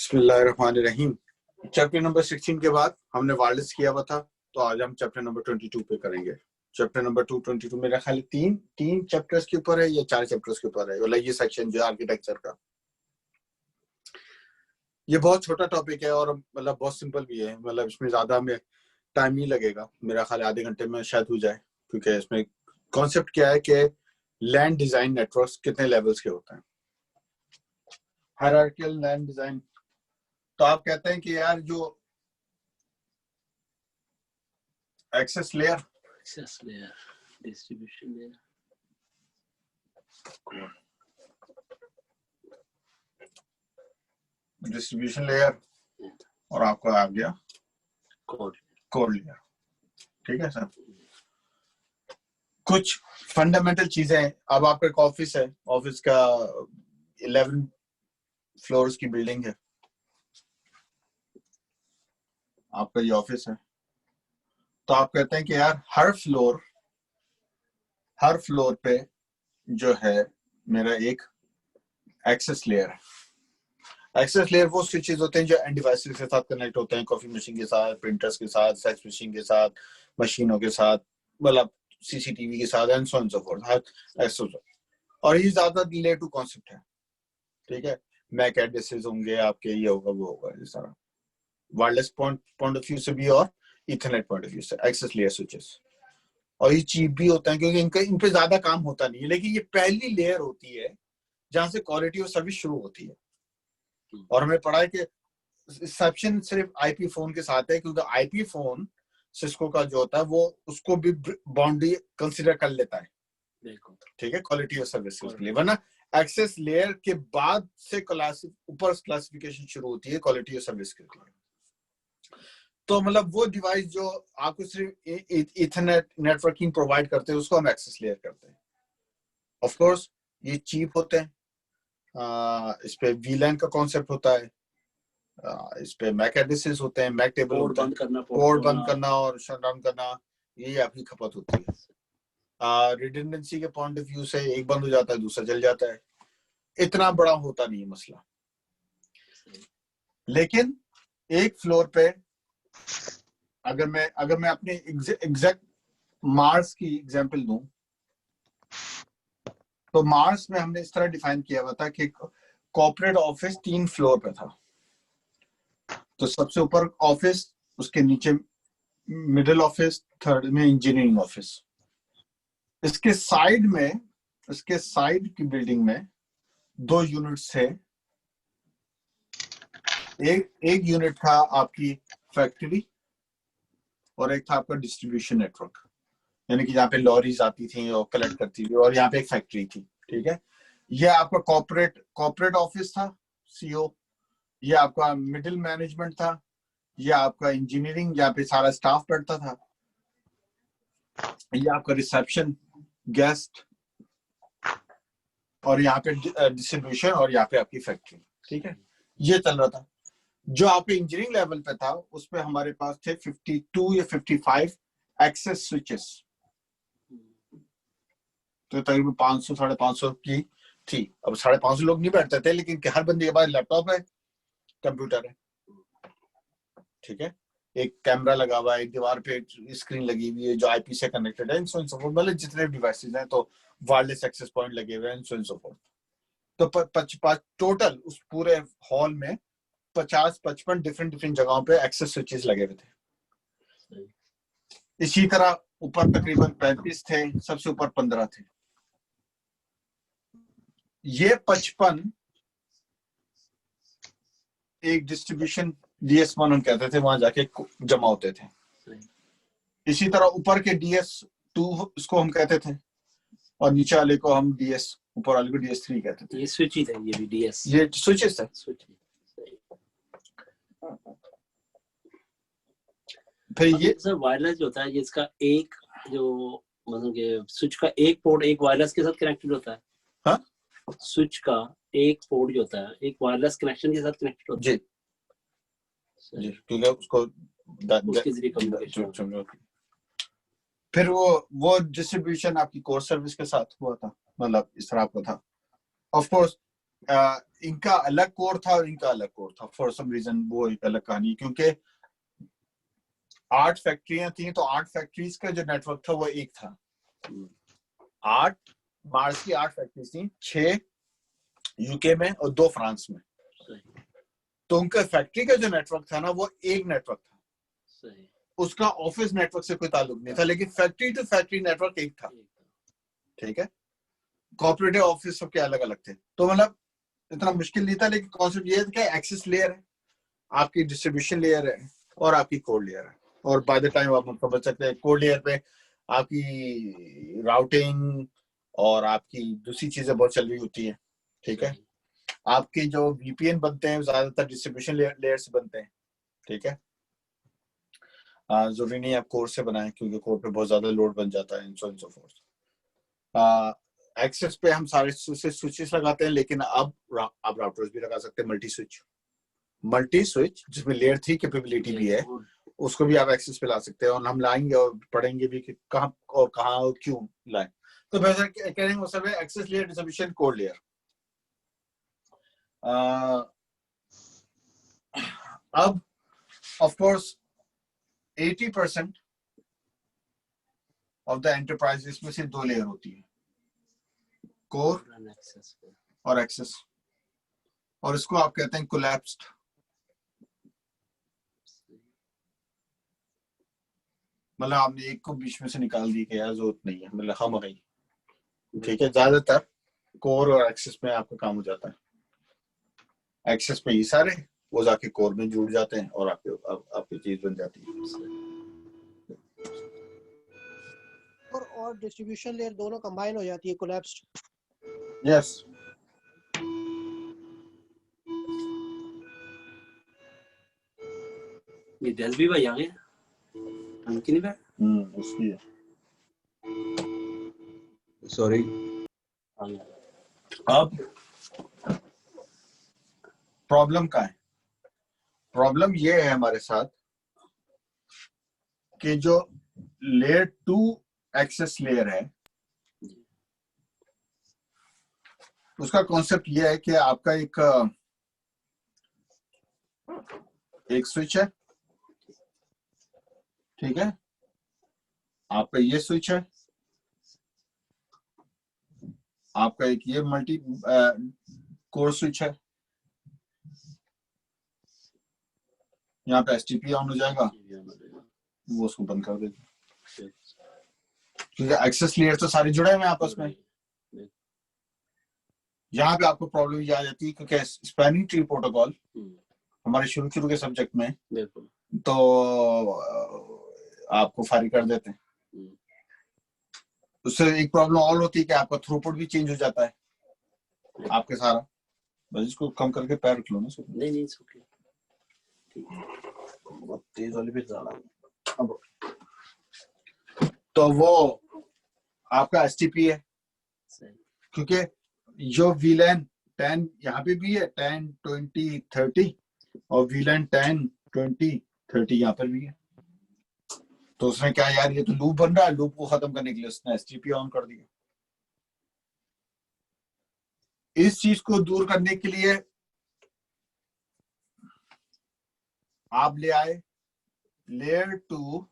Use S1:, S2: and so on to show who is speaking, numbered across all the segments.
S1: बिस्मिल्लाहिर्रहमानिर्रहीम। Chapter number 16 के बाद हमने वायरलेस किया हुआ था, तो आज हम चैप्टर नंबर 22 पे करेंगे। चैप्टर नंबर 22 मेरा ख्याल तीन चैप्टर्स के ऊपर है या 4 चैप्टर्स के ऊपर है। मतलब ये सेक्शन जो आर्किटेक्चर का, ये बहुत छोटा टॉपिक है और मतलब बहुत सिंपल भी है। मतलब इसमें ज्यादा में टाइम नहीं लगेगा, मेरा ख्याल आधे घंटे में शायद हो जाए, क्योंकि इसमें कॉन्सेप्ट क्या है कि लैंड डिजाइन नेटवर्क्स कितने लेवल्स के होते हैं, हायरार्किकल लैंड डिजाइन। तो आप कहते हैं कि यार जो access layer,
S2: distribution layer,
S1: distribution layer और आपका आ गया कोड लेयर। ठीक है सर, कुछ फंडामेंटल चीजें। अब आपका एक ऑफिस है, ऑफिस का 11 फ्लोर्स की बिल्डिंग है, आपका ये ऑफिस है। तो आप कहते हैं कि यार हर फ्लोर पे जो है मेरा एक एक्सेस लेयर है। एक्सेस लेयर वो स्विचेस होते हैं जो एंड डिवाइसेस के साथ कनेक्ट होते हैं, कॉफी मशीन के साथ, प्रिंटर्स के साथ, फैक्स मशीन के साथ, मशीनों के साथ, मतलब सीसीटीवी के साथ and so on so fourth. और ये ज्यादा लेयर 2 कॉन्सेप्ट है। ठीक है, मैक एड्रेसेस होंगे आपके, ये होगा वो होगा, ये सारा वायरलेस पॉइंट ऑफ व्यू से भी और इथरनेट पॉइंट ऑफ व्यू से एक्सेस लेयर स्विचेस। और ये चीप भी होता है क्योंकि इन पे ज्यादा काम होता नहीं है, लेकिन ये पहली लेयर होती है जहां से क्वालिटी ऑफ सर्विस शुरू होती है। और हमें पढ़ा है कि एक्सेप्शन सिर्फ आईपी फोन के साथ है, क्योंकि आईपी फोन सिस्को का जो होता है वो उसको भी बाउंड्री कंसीडर कर लेता है। ठीक है, क्वालिटी ऑफ सर्विस के लिए। वरना एक्सेस लेयर के बाद से ऊपर क्लासिफिकेशन शुरू होती है क्वालिटी ऑफ सर्विस के लिए। तो मतलब वो डिवाइस जो आपको सिर्फ इथरनेट नेटवर्किंग प्रोवाइड करते हैं उसको हम एक्सेस लेयर करते हैं। ऑफ कोर्स ये चीप होते हैं, इस पे वीलैन का कॉन्सेप्ट होता है, इस पे मैक एड्रेसेस होते हैं, मैक टेबल
S2: पोर्ट
S1: बंद करना और शट डाउन करना, ये आपकी खपत होती है। रिडंडेंसी के पॉइंट ऑफ व्यू से एक बंद हो जाता है दूसरा चल जाता है, इतना बड़ा होता नहीं है मसला। लेकिन एक फ्लोर पे अगर मैं अपने एग्जैक्ट मार्स की एग्जांपल दूं, तो मार्स में हमने इस तरह डिफाइन किया हुआ था कि कॉर्पोरेट ऑफिस 3 फ्लोर पे था। तो सबसे ऊपर ऑफिस, उसके नीचे मिडिल ऑफिस, थर्ड में इंजीनियरिंग ऑफिस। इसके साइड की बिल्डिंग में 2 यूनिट्स थे। एक यूनिट था आपकी फैक्ट्री और एक था आपका डिस्ट्रीब्यूशन नेटवर्क, यानी कि जहाँ पे लॉरीज आती थी और कलेक्ट करती थी, और यहाँ पे एक फैक्ट्री थी। ठीक है, ये आपका कॉर्पोरेट ऑफिस था, सीओ। ये आपका मिडिल मैनेजमेंट था, ये आपका इंजीनियरिंग जहाँ पे सारा स्टाफ बैठता था, ये आपका रिसेप्शन, गेस्ट, और यहाँ पे डिस्ट्रीब्यूशन, और यहाँ पे आपकी फैक्ट्री। ठीक है, ये चल रहा था। जो आपके इंजीनियरिंग लेवल पे था उसमें हमारे पास थे 52 या 55 एक्सेस स्विचेस। तो तकरीबन 500 550 की थी। अब 550 लोग नहीं बैठते थे, लेकिन हर बंदे के पास लैपटॉप है, कंप्यूटर है। ठीक है, एक कैमरा लगा हुआ है, एक दीवार पे स्क्रीन लगी हुई है जो आईपी से कनेक्टेड है, मतलब जितने डिवाइसेस हैं, तो वायरलेस एक्सेस पॉइंट लगे हुए हैं। तो टोटल उस पूरे हॉल में 50-55 डिफरेंट जगहों पे एक्सेस स्विचेस लगे हुए थे। इसी तरह ऊपर तकरीबन 35 थे, सबसे ऊपर 15 थे। ये 55 एक डिस्ट्रीब्यूशन DS1 हम कहते थे, वहां जाके जमा होते थे। इसी तरह ऊपर के DS2 इसको हम कहते थे, और नीचे वाले को हम ऊपर वाले को DS3 कहते थे।
S2: ये स्विच ही था, ये भी DS,
S1: ये स्विचेस थे। फिर ये
S2: सर वायरलेस जो होता है, जिसका एक जो मतलब कि स्विच का एक पोर्ट एक वायरलेस के साथ कनेक्टेड होता है।
S1: हाँ,
S2: स्विच का एक पोर्ट जो होता है एक वायरलेस कनेक्शन के साथ कनेक्टेड होता है।
S1: जी, क्योंकि उसको
S2: उसके जरिए कम्युनिकेशन।
S1: फिर वो डिस्ट्रीब्यूशन आपकी कोर सर्विस के साथ हुआ था, मतलब इस तरह आपको था। ऑफ कोर्स इनका अलग कोर था और इनका अलग कोर था, फॉर सम रीजन वो एक अलग कहानी, क्योंकि 8 फैक्ट्रियां थी तो 8 फैक्ट्रीज का जो नेटवर्क था वो एक था। 8 मार्स की 8 फैक्ट्रीज थी, 6 यूके में और 2 फ्रांस में। तो उनका फैक्ट्री का जो नेटवर्क था ना वो एक नेटवर्क था, उसका ऑफिस नेटवर्क से कोई ताल्लुक नहीं था, लेकिन फैक्ट्री टू फैक्ट्री नेटवर्क एक था। ठीक है, कॉर्पोरेटिव ऑफिस सबके अलग अलग थे, तो मतलब इतना मुश्किल नहीं था। लेकिन कॉन्सेप्ट ये था कि एक्सेस लेयर है, आपकी डिस्ट्रीब्यूशन लेयर है और आपकी कोड लेयर है। और बाय द टाइम आप समझ सकते हैं कोड लेयर पे आपकी राउटिंग और आपकी दूसरी चीजें बहुत चल रही होती है। ठीक है, आपके जो वीपीएन बनते हैं ज्यादातर डिस्ट्रीब्यूशन लेयर से बनते हैं। ठीक है, जरूरी नहीं आप कोर से बनाएं क्योंकि कोर पे बहुत ज्यादा लोड बन जाता है, सो फोर्थ। एक्सेस पे हम सारे स्विचेस लगाते हैं, लेकिन अब आप राउटर्स भी लगा सकते हैं, मल्टी स्विच जिसमें लेयर 3 कैपेबिलिटी भी है, उसको भी आप एक्सेस पे ला सकते हैं। और हम लाएंगे और पढ़ेंगे भी कि कहां और क्यों लाएं। तो वैसे कहने का मतलब है access layer, distribution, code layer. अब of course 80% of the enterprise इसमें से 2 लेयर होती है, कोर और एक्सेस, और इसको आप कहते हैं कोलैप्स्ड। मतलब आपने एक को बीच में से निकाल दी कि यार जरूरत नहीं है, मतलब हम गई। ठीक है, ज्यादातर कोर और एक्सेस में आपका काम हो जाता है। एक्सेस में ये सारे वो जाके कोर में जुड़ जाते हैं और आपकी चीज बन जाती है।
S3: और डिस्ट्रीब्यूशन लेयर दोनों कंबाइन हो जाती है, कोलैप्स्ड।
S1: यस,
S2: ये डेल भी भाई आ गए मुमकिन है।
S1: उसकी है,
S4: सॉरी।
S1: अब प्रॉब्लम का है, प्रॉब्लम ये है हमारे साथ कि जो लेयर 2 एक्सेस लेयर है उसका कॉन्सेप्ट ये है कि आपका एक स्विच है। ठीक है, आपका ये स्विच है, आपका एक ये मल्टी कोर स्विच है। यहाँ पे एसटीपी ऑन हो जाएगा, वो उसको बंद कर देगा क्योंकि एक्सेस लेयर तो सारे जुड़े हुए हैं आपस में। यहाँ पे आपको प्रॉब्लम ये आ जाती है क्योंकि स्पैनिंग ट्री प्रोटोकॉल हमारे शुरू के सब्जेक्ट में तो आपको फारी कर देते हैं। उससे एक प्रॉब्लम और होती है कि आपका थ्रूपुट भी चेंज हो जाता है आपके सारा। बस इसको कम करके पैर रख लो ना।
S2: नहीं
S1: बहुत तेज वाली भी ज्यादा। अब तो वो आपका एसटीपी है क्योंकि जो वीलैन 10 यहाँ पे भी है, 10 20 30 और वीलैन 10 20 30 यहाँ पर भी है। तो उसने क्या यार ये तो लूप बन रहा है, लूप को खत्म करने के लिए उसने एसटीपी ऑन कर दिया। इस चीज को दूर करने के लिए आप ले आए लेयर 2।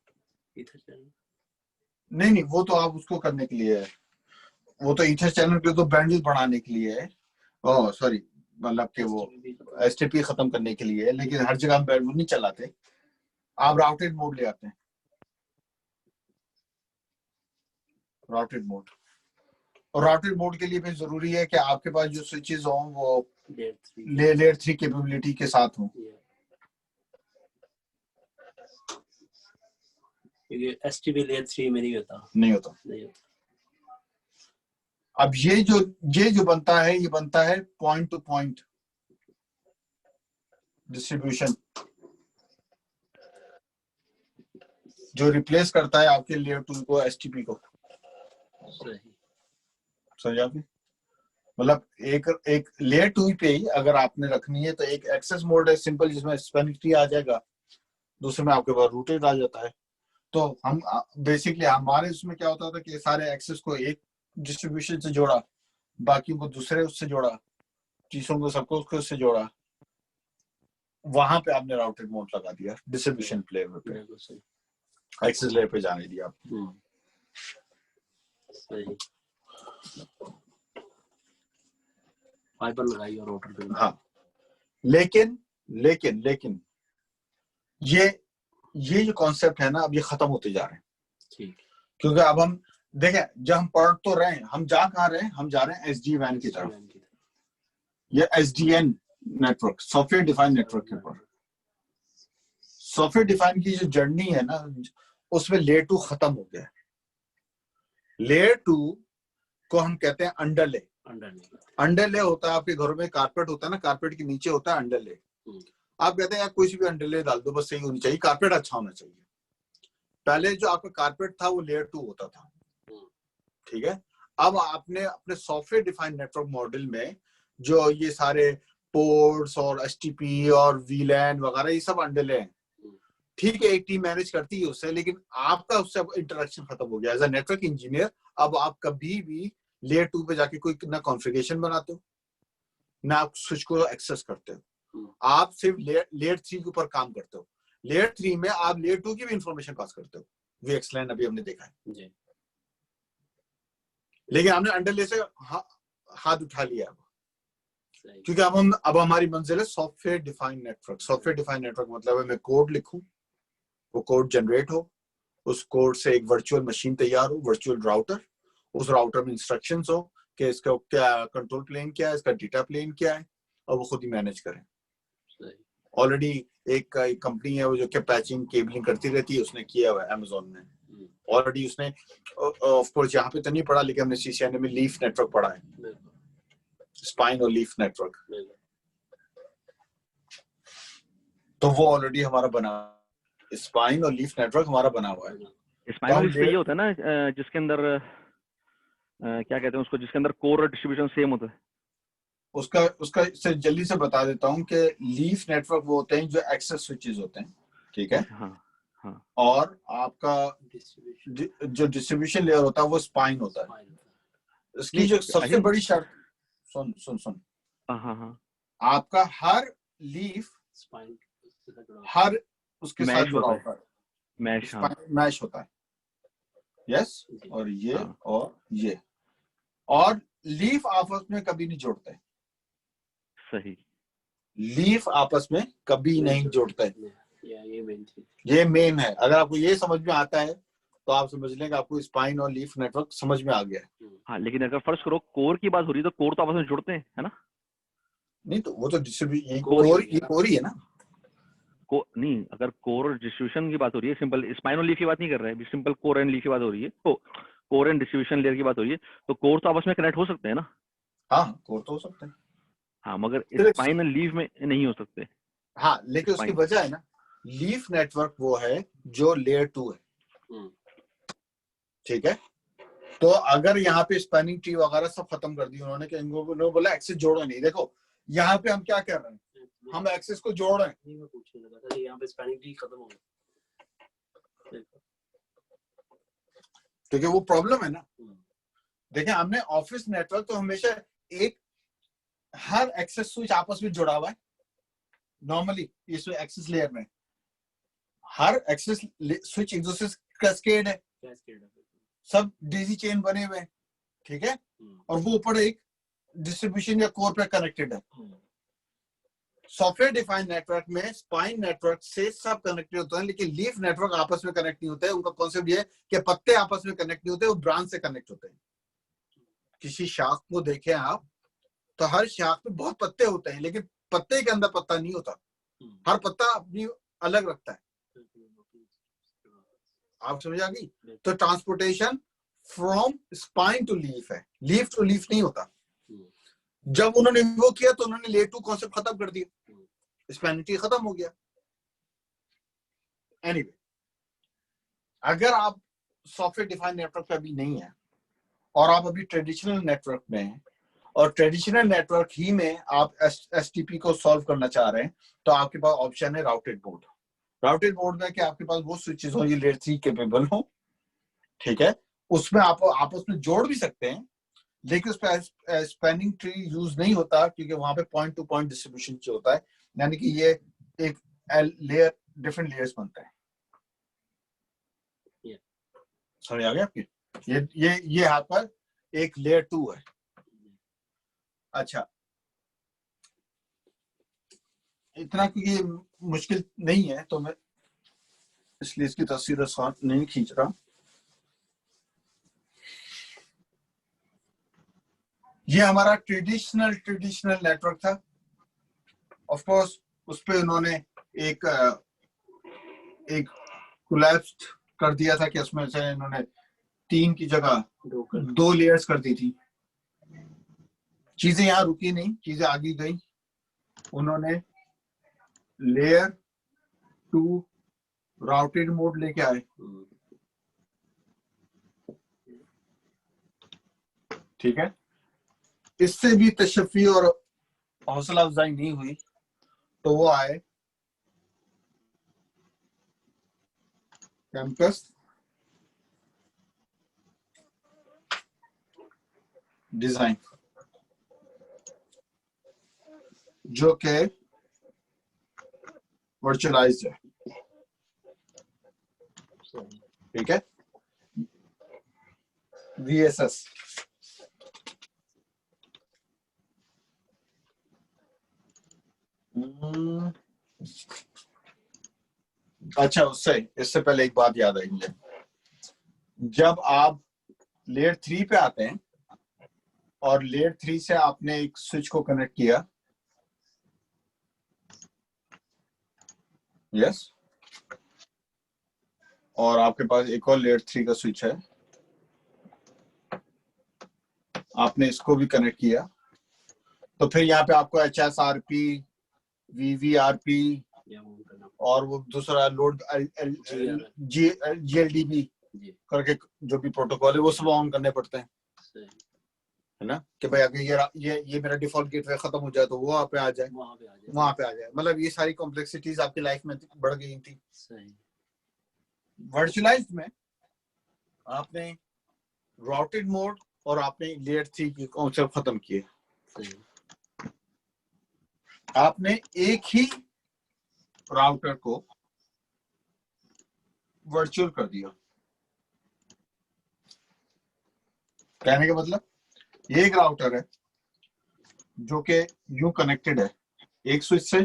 S1: नहीं वो तो आप उसको करने के लिए है, वो तो ईथर चैनल के तो बैंडविड्थ बढ़ाने के लिए है। ओह सॉरी, मतलब कि वो एसटीपी खत्म करने के लिए है, लेकिन हर जगह हम बैंडविड्थ नहीं चलाते। आप राउटेड मोड ले आते हैं, राउटेड मोड। और राउटेड मोड के लिए भी जरूरी है कि आपके पास जो स्विचेस हों वो लेयर 3 कैपेबिलिटी के साथ हों।
S2: एसटीपी लेयर 3 में नहीं होता।
S1: अब ये जो बनता है, ये बनता है पॉइंट टू पॉइंट डिस्ट्रीब्यूशन, जो रिप्लेस करता है आपके लेयर 2 को, एसटीपी को। समझा आपने? मतलब एक लेयर 2 पे ही अगर आपने रखनी है तो एक एक्सेस मोड है सिंपल जिसमें स्पैनिंग ट्री आ जाएगा, दूसरे में आपके पास रूटेड आ जाता है। तो हम बेसिकली हमारे उसमें क्या होता था कि सारे एक्सेस को एक डिस्ट्रीब्यूशन से जोड़ा, बाकी को दूसरे उससे जोड़ा, चीजों को सबको उससे जोड़ा, वहां पे आपने राउटेड मोड लगा दिया, डिस्ट्रीब्यूशन लेयर पे,
S2: बिल्कुल सही।
S1: एक्सेस लेयर पे जाने दिया आप।
S2: सही। फाइबर लगाई और राउटर पे।
S1: हाँ, लेकिन ये जो कॉन्सेप्ट है ना, अब ये खत्म होते जा रहे हैं।
S2: ठीक।
S1: क्योंकि अब हम देखें, जब हम पढ़ तो रहे हैं, हम जा कहाँ रहे हैं, हम जा रहे हैं एसडी वैन की तरफ, ये SDN network, software defined network के ऊपर। सॉफ्टवेयर डिफाइंड की जो जर्नी है ना, उसमें लेयर 2 खत्म हो गया है। लेयर 2 को हम कहते हैं अंडरले। अंडरले होता है, आपके घरों में कारपेट होता है ना, कारपेट के नीचे होता है अंडरले। आप कहते हैं यार कोई भी अंडरले डाल दो, बस सही होनी चाहिए, कारपेट अच्छा होना चाहिए। पहले जो आपका कारपेट था वो लेयर 2 होता था, ठीक है। अब आपने अपने सॉफ्टवेयर डिफाइंड नेटवर्क मॉडल में जो ये सारे पोर्ट्स और एचटीपी और वीलैन वगैरह, ये सब अंडरले हैं, ठीक है। एक टीम मैनेज करती है उससे, लेकिन आपका उससे इंटरेक्शन खत्म हो गया। एज अ नेटवर्क इंजीनियर अब आप कभी भी लेयर 2 पे जाके कोई ना कॉन्फ़िगरेशन बनाते हो, ना आप स्विच को एक्सेस करते हो, आप सिर्फ लेयर 3 के ऊपर काम करते हो। लेयर 3 में आप लेयर 2 की भी इंफॉर्मेशन पास करते हो, वीएक्सलैन अभी हमने देखा है जी। लेकिन हमने अंडरले से हाथ उठा लिया अब, क्योंकि अब हमारी मंजिल है software defined network. Software defined network मतलब है मैं कोड लिखूं, वो कोड जनरेट हो, उस कोड से एक वर्चुअल मशीन तैयार हो, वर्चुअल राउटर, उस राउटर में इंस्ट्रक्शंस हो कि इसका क्या कंट्रोल प्लेन क्या है, इसका डेटा प्लेन क्या है, और वो खुद ही मैनेज करें। ऑलरेडी एक कंपनी है वो जो कि पैचिंग केबलिंग करती रहती है, उसने किया हुआ है अमेज़न ने ऑलरेडी। उसने ऑफ कोर्स यहाँ पे तो नहीं पढ़ा, लेकिन हमने सीसीएनए में लीफ नेटवर्क पढ़ा है, स्पाइन और लीफ नेटवर्क, तो वो ऑलरेडी हमारा बना, स्पाइन और लीफ नेटवर्क हमारा बना हुआ है।
S4: स्पाइन और लीफ ये होता है ना जिसके अंदर क्या कहते हैं उसको, जिसके अंदर कोर और डिस्ट्रीब्यूशन सेम होता है।
S1: उसका से जल्दी से बता देता हूँ कि लीफ नेटवर्क वो होते हैं जो एक्सेस स्विचेस होते हैं, ठीक है।
S4: हाँ, हाँ।
S1: और आपका जो डिस्ट्रीब्यूशन लेयर होता है वो स्पाइन होता है। इसकी जो सबसे बड़ी शर्त, सुन
S4: हाँ,
S1: आपका हर लीफ स्पाइन हर उसके साथ जुड़ा होता है, मैश होता है, यस। और ये और ये, और लीफ आपस में कभी नहीं जोड़ते।
S4: सही,
S1: लीफ आपस में कभी नहीं जोड़ते। ये मेन है। अगर आपको ये समझ में आता है तो आप समझ लें कि आपको स्पाइन और लीफ नेटवर्क समझ में आ गया है।
S4: हाँ, लेकिन अगर फर्स्ट करो कोर की बात हो रही है तो कोर तो आपस में जुड़ते हैं, है ना?
S1: नहीं तो वो तो कोर ही है ना।
S4: नहीं, अगर कोर और डिस्ट्रीब्यूशन की बात हो रही है, सिंपल स्पाइन और लीफ की बात नहीं कर रहे हैं, सिंपल कोर एंड लीफ की बात हो रही है, तो कोर एंड डिस्ट्रीब्यूशन लेयर की बात हो रही है, तो कोर तो आपस में कनेक्ट हो सकते हैं ना?
S1: हाँ, कोर तो हो सकते हैं,
S4: हाँ, मगर स्पाइन और लीफ में नहीं हो सकते।
S1: हाँ, लेकिन उसकी वजह है ना, लीफ नेटवर्क वो है जो लेयर 2 है, ठीक है। तो अगर यहाँ पे स्पैनिंग ट्री वगैरह सब खत्म कर दी उन्होंने, कि इन्होंने बोला एक्सेस जोड़ो नहीं। देखो यहाँ पे हम क्या कर रहे हैं, हम एक्सेस को जोड़ रहे हैं।
S2: मैं पूछने लगा था कि यहाँ पे स्पैनिंग ट्री खत्म हो गया,
S1: क्योंकि वो प्रॉब्लम है ना। देखिए हमने ऑफिस नेटवर्क तो हमेशा एक हर एक्सेस स्विच आपस में जुड़ा हुआ है। नॉर्मली इस एक्सेस लेयर में हर एक्सेस स्विच एक दूसरे से कैस्केड है, सब डेजी चेन बने हुए हैं, ठीक है। और वो ऊपर एक डिस्ट्रीब्यूशन या कोर पे कनेक्टेड है। सॉफ्टवेयर डिफाइंड नेटवर्क में स्पाइन नेटवर्क से सब कनेक्टेड होते हैं, लेकिन लीफ नेटवर्क आपस में कनेक्ट नहीं होते हैं। उनका कॉन्सेप्ट ये है कि पत्ते आपस में कनेक्ट नहीं होते, वो ब्रांच से कनेक्ट होते हैं। किसी शाख को देखें आप तो हर शाख में बहुत पत्ते होते हैं, लेकिन पत्ते के अंदर पत्ता नहीं होता, हर पत्ता अपनी अलग रखता है। आप समझ आ गई? तो transportation from spine to leaf है, लीफ टू लीफ नहीं होता। जब उन्होंने वो किया तो उन्होंने लेयर 2 कॉन्सेप्ट खत्म कर दिया, स्पैनिटी खत्म हो गया। एनीवे, अगर आप सॉफ्टवेयर डिफाइंड नेटवर्क पे अभी नहीं है और आप अभी ट्रेडिशनल नेटवर्क में हैं, और ट्रेडिशनल नेटवर्क ही में आप एसटीपी को सॉल्व करना चाह रहे हैं, तो आपके पास ऑप्शन है राउटेड बोर्ड। राउटेड बोर्ड में कि आपके पास वो स्विचेस हो ये लेयर 3 कैपेबल हो, ठीक है। उसमें आप आपस में जोड़ भी सकते हैं, लेकिन उस पर स्पैनिंग ट्री यूज नहीं होता क्योंकि वहां पे पॉइंट टू पॉइंट डिस्ट्रीब्यूशन होता है, यानी कि ये एक लेयर डिफरेंट लेयर्स बनता है। समझ आ गया आपकी? ये यहाँ पर एक लेयर 2 है। अच्छा, इतना क्योंकि मुश्किल नहीं है तो मैं इसलिए इसकी तस्वीर साथ नहीं खींच रहा। ये हमारा ट्रेडिशनल नेटवर्क था। ऑफ कोर्स उस पे उन्होंने एक कोलैप्स कर दिया था कि उसमें से इन्होंने 3 की जगह 2 लेयर्स कर दी थी। चीजें यहाँ रुकी नहीं, चीजें आगे गई। उन्होंने लेयर 2 राउटेड मोड लेके आए। ठीक है, इससे भी तशफ़ी और हौसला अफजाई नहीं हुई तो वो आए कैंपस डिजाइन, जो कि वर्चुअलाइज्ड है। ठीक है, VSS। अच्छा, इससे पहले एक बात याद आई मुझे। जब आप लेयर 3 पे आते हैं और लेयर 3 से आपने एक स्विच को कनेक्ट किया, यस, और आपके पास एक और लेयर 3 का स्विच है, आपने इसको भी कनेक्ट किया, तो फिर यहाँ पे आपको HSRP, VVRP और वो दूसरा लोड GLDB करके जो भी प्रोटोकॉल है वो सब ऑन करने पड़ते हैं, है ना, कि भाई अगर ये मेरा डिफॉल्ट गेटवे खत्म हो जाए तो वो वहाँ पे आ जाए। मतलब ये सारी कॉम्प्लेक्सिटीज आपकी लाइफ में बढ़ गई थी। वर्चुअलाइज्ड में आपने राउटेड मोड और आपने लेयर 3 की कॉन्सेप्ट खत्म किए। आपने एक ही राउटर को वर्चुअल कर दिया। कहने का मतलब ये एक राउटर है जो कि यूं कनेक्टेड है एक स्विच से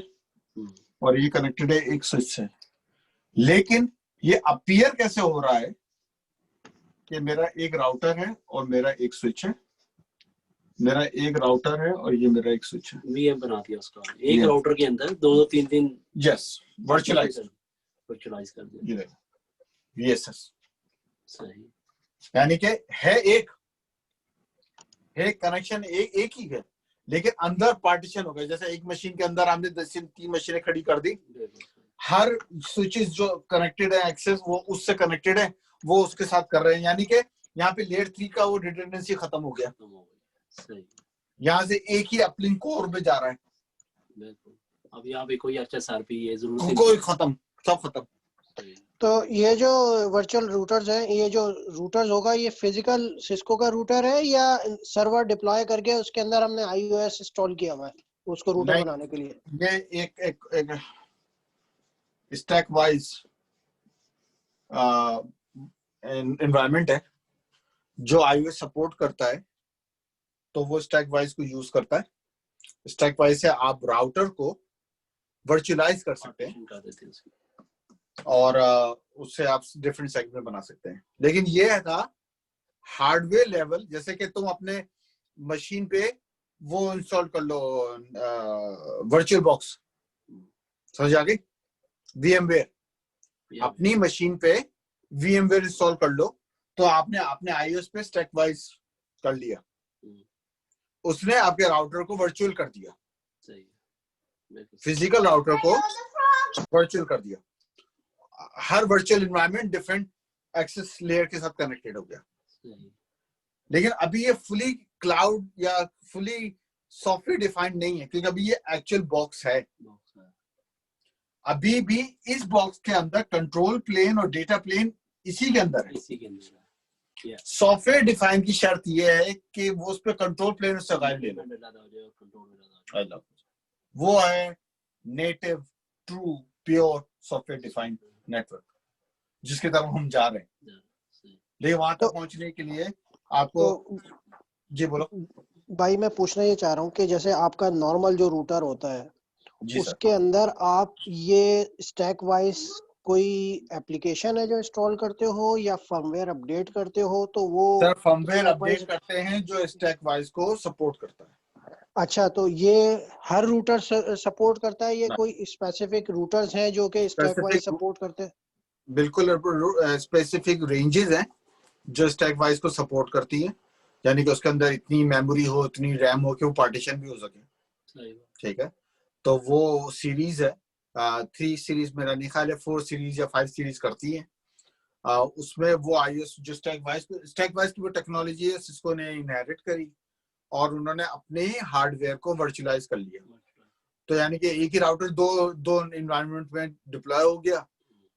S1: और ये कनेक्टेड है एक स्विच से, लेकिन ये अपीयर कैसे हो रहा है कि मेरा एक राउटर है और मेरा एक स्विच है, मेरा एक राउटर है और ये मेरा एक स्विच है।
S2: VM बना दिया उसका, एक राउटर के अंदर 2-3
S1: यस, वर्चुअलाइज
S2: कर दिया।
S1: VSS
S2: सही,
S1: यानी कि है एक कनेक्शन एक ही है, लेकिन अंदर पार्टीशन हो गया। जैसे एक मशीन के अंदर हमने 3 मशीनें खड़ी कर दी, हर स्विचेस जो कनेक्टेड है एक्सेस वो उससे कनेक्टेड है, वो उसके साथ कर रहे हैं, यानी कि यहाँ पे लेयर 3 का वो रिडंडेंसी खत्म हो गया। यहाँ से एक ही अपलिंक कोर में जा रहा है।
S2: बिल्कुल, अब यहाँ पे कोई HSRP ये जरूर
S1: कोई खत्म, सब खत्म।
S3: तो ये जो वर्चुअल रूटर्स हैं, ये जो रूटर्स होगा ये फिजिकल सिस्को का रूटर है या सर्वर डिप्लॉय करके उसके अंदर हमने iOS इंस्टॉल किया हुआ है उसको रूटर बनाने के लिए?
S1: ये एक स्टैक वाइज एनवायरनमेंट है जो iOS सपोर्ट करता है, तो वो स्टैक वाइज को यूज करता है। स्टैक वाइज से आप राउटर को वर्चुअलाइज कर सकते हैं और उससे आप डिफरेंट सेगमेंट बना सकते हैं। लेकिन ये है था हार्डवेयर लेवल, जैसे कि तुम अपने मशीन पे वो इंस्टॉल कर लो वर्चुअल बॉक्स, समझ आ गई? VMware अपनी मशीन पे VMware इंस्टॉल कर लो, तो आपने अपने iOS पे स्टैक वाइज कर लिया, उसने आपके राउटर को वर्चुअल कर दिया, फिजिकल राउटर को वर्चुअल कर दिया। हर virtual environment different access layer के साथ कनेक्टेड हो गया। लेकिन अभी ये फुली क्लाउड या फुली सॉफ्टवेयर डिफाइंड नहीं है, क्योंकि अभी ये एक्चुअल बॉक्स है। अभी भी इस बॉक्स के अंदर कंट्रोल प्लेन और डेटा प्लेन इसी के अंदर है।
S2: Yeah.
S1: सॉफ्टवेयर डिफाइन की शर्त ये है कि वो उस पे कंट्रोल प्लेन उससे गायब ले लो। अल्लाह। वो है native true pure software defined network जिसकी तरफ हम जा रहे हैं। लेकिन वहां तक पहुंचने के लिए आपको जी बोलो
S3: भाई मैं पूछना ये चाह रहा हूँ कि जैसे आपका नॉर्मल जो रूटर होता है
S1: जी सर।
S3: उसके अंदर आप ये स्टैक वाइज कोई एप्लीकेशन है जो इंस्टॉल करते हो या फर्मवेयर अपडेट करते हो तो वो
S1: सर फर्मवेयर
S3: किसी
S1: अपडेट
S3: operating-
S1: करते हैं जो स्टैक वाइज को सपोर्ट करता है।
S3: अच्छा तो ये हर रूटर सपोर्ट करता है, ये
S1: ना।
S3: कोई स्पेसिफिक रूटर्स हैं जो कि स्टैक वाइज
S1: Specific-
S3: सपोर्ट करते हैं?
S1: बिल्कुल स्पेसिफिक रेंजेस हैं जो स्टैक वाइज को सपोर्ट करती है, यानी कि उसके अंदर इतनी मेमोरी हो, इतनी रैम हो कि वो पार्टीशन भी हो सके। ठीक है, तो वो सीरीज है 3 सीरीज, मेरा नहीं ख्याल है 4 सीरीज या 5 सीरीज करती है। उसमें वो आईओएस जो स्टैक वाइज की वो टेक्नोलॉजी है सिस्को ने इनहेरिट करी और उन्होंने अपने ही हार्डवेयर को वर्चुअलाइज कर लिया। तो यानी कि एक ही राउटर दो एनवायरनमेंट में डिप्लॉय हो गया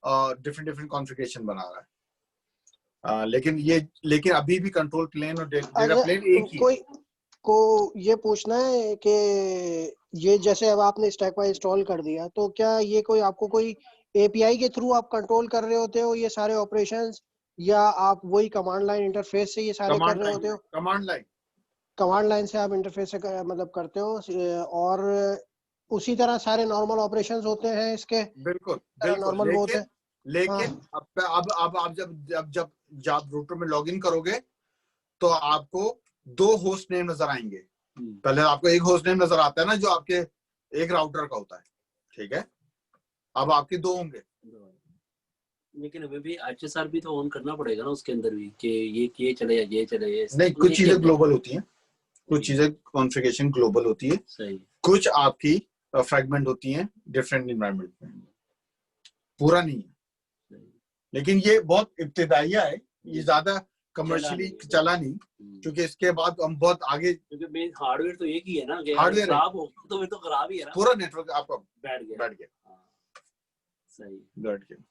S1: और डिफरेंट कॉन्फ़िगरेशन बना रहा है। लेकिन अभी भी कंट्रोल प्लेन और डेटा प्लेन एक ही
S3: कोई को ये पूछना है कि ये जैसे अब आपने स्टैक वाइज इंस्टॉल कर दिया तो क्या ये कोई आपको कोई एपीआई के थ्रू आप कंट्रोल कर रहे होते हो ये सारे ऑपरेशंस या आप वही कमांड लाइन इंटरफेस से ये सारे कर रहे होते हो? कमांड लाइन से आप इंटरफेस से मतलब करते हो और उसी तरह सारे नॉर्मल ऑपरेशंस होते हैं इसके?
S1: बिल्कुल
S3: नॉर्मल वो होते हैं।
S1: लेकिन अब आप जब रूटर में लॉगिन करोगे तो आपको 2 होस्ट नेम नजर आएंगे। पहले आपको एक होस्ट नेम नजर आता है ना जो आपके एक राउटर का होता है, ठीक है, अब आपके 2 होंगे।
S2: लेकिन हमें भी एचएसआर भी तो ऑन करना पड़ेगा ना उसके अंदर भी कि ये चले या ये चले।
S1: नहीं, कुछ चीजें ग्लोबल होती हैं, कुछ चीजें कॉन्फ़िगरेशन ग्लोबल होती है,
S2: सही, कुछ
S1: कुछ आपकी फ्रैगमेंट होती हैं डिफरेंट एनवायरनमेंट में, पूरा नहीं है। लेकिन ये बहुत इब्तिदाइया है, ये ज्यादा कमर्शियली चला नहीं, क्योंकि इसके बाद हम बहुत आगे,
S2: क्योंकि मेन हार्डवेयर तो एक ही है ना कि
S1: हार्डवेयर
S2: खराब हो तो फिर तो खराब ही है ना,
S1: पूरा नेटवर्क आपका
S2: बैठ गया। हाँ, सही
S1: बैठ गया।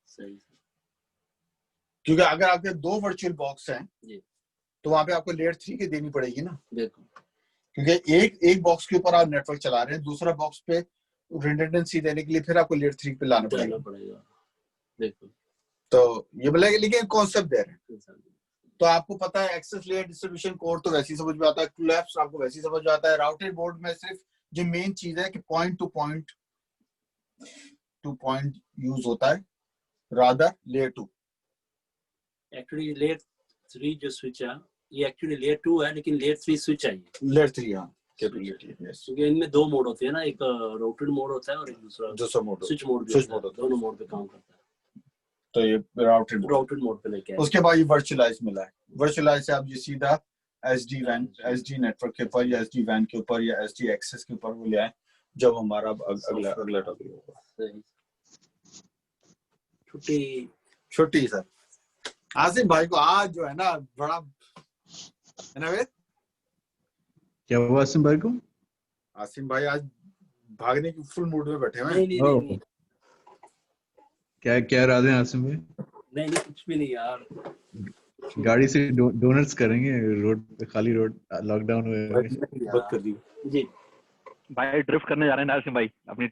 S2: सही।
S1: क्योंकि अगर आपके 2 वर्चुअल बॉक्स हैं
S2: जी,
S1: तो वहां पे आपको लेयर 3 की देनी पड़ेगी ना,
S2: बिल्कुल,
S1: क्योंकि एक बॉक्स के ऊपर आप नेटवर्क चला रहे हैं, दूसरा बॉक्स पे रिडंडेंसी देने के लिए फिर आपको लेयर 3 पे लाना पड़ेगा।
S2: बिल्कुल।
S1: तो ये बोलेगा, लेकिन कॉन्सेप्ट दे रहे हैं। तो आपको पता है एक्सेस लेयर डिस्ट्रीब्यूशन कोड तो वैसे ही समझ में आता है, कोलैप्स आपको वैसे ही समझ में आता है। राउटेड बोर्ड में सिर्फ जो मेन चीज है कि पॉइंट टू पॉइंट यूज होता है, रादर लेयर 2।
S2: एक्चुअली लेयर 3 जो स्विच है ये एक्चुअली लेयर 2 है, लेकिन लेयर 3 स्विच है ये।
S1: लेयर 3 हाँ, कैपेबिलिटी है। यस,
S2: क्योंकि इनमें 2 मोड होते हैं ना, एक राउटेड मोड होता है और एक दूसरा
S1: मोड,
S2: स्विच मोड भी
S1: स्विच
S2: होता है।
S1: मोड,
S2: दोनों मोड पे काम करता है।
S1: तो ये राउटेड
S2: मोड पे लेके आए।
S1: उसके बाद ये वर्चुअलाइज मिला है। वर्चुअलाइज से आप ये सीधा एसडी नेटवर्क के ऊपर या एसडी वैन के ऊपर या एसडी एक्सेस के ऊपर वो ले आए, जब हमारा अगला टॉपिक होगा। छुट्टी सर। आसिम भाई को आज जो है ना बड़ा है ना,
S5: क्या हुआ आसिम भाई को?
S1: आसिम भाई आज भागने की फुल मूड में बैठे हुए हैं।
S2: नहीं।
S5: क्या राधे आसिम भाई?
S2: नहीं कुछ भी नहीं यार,
S5: गाड़ी से डोनट्स करेंगे रोड पे, खाली रोड, लॉकडाउन में।
S1: बंद कर दी
S2: जी
S4: भाई ड्रिफ्ट करने जा रहे हैं आसिम भाई अपनी